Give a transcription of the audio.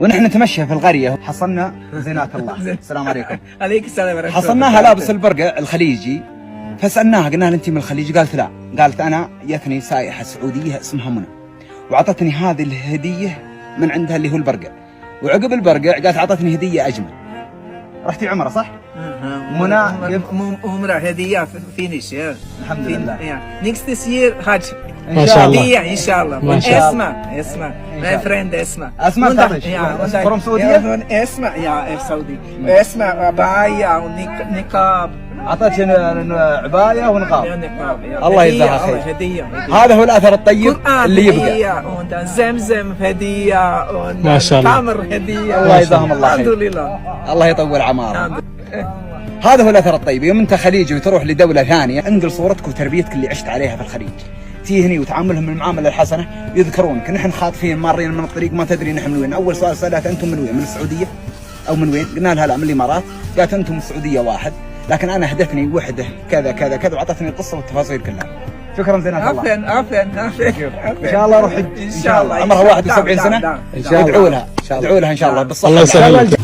ونحن نتمشى في القرية حصلنا زينات الله. السلام عليكم. عليك السلام ورحمة الله. حصلناها لابس البرقع الخليجي، فسألناها قلنا لها أنت من الخليج؟ قالت لا. قالت أنا جتني سائحة سعودية اسمها منى وعطتني هذه الهدية من عندها اللي هو البرقع، وعقب البرقع قالت عطتني هدية أجمل. رحتي عمرة صح؟ منى عمرة هدية فينيش. الحمد لله. Next year حج ما شاء الله. هدية إن شاء الله. ما شاء اسمع my friend اسمع from سعودية؟ اسمع يا سعودي. اسمع عباية ونقاب. عطتك عباية ونقاب. الله يجزاها خير. هدية. هذا هو الأثر الطيب اللي يبقى. زمزم هدية. ما شاء الله. تمر هدية. الله يجزاهم الله خير. الحمد لله. الله يطول عمارهم. هذا هو الاثر الطيب. يوم انت خليجي وتروح لدوله ثانيه انقل صورتك وتربيتك اللي عشت عليها في الخليج، تي هني وتعاملهم المعامله الحسنه يذكرونك. نحن خاطفين مارين من الطريق ما تدري نحن من وين. اول سؤال سالتها انتم من وين؟ من السعوديه او من وين؟ قلنا لها لا من الامارات. قالت انتم من السعوديه واحد، لكن انا هدتني وحده كذا كذا كذا وعطتني القصه والتفاصيل كلها. شكرا زينات الله. عفوا ان شاء الله روح ان شاء الله. عمرها 71 سنه. ادعوا لها ان شاء الله بالصحه. الله يسهل.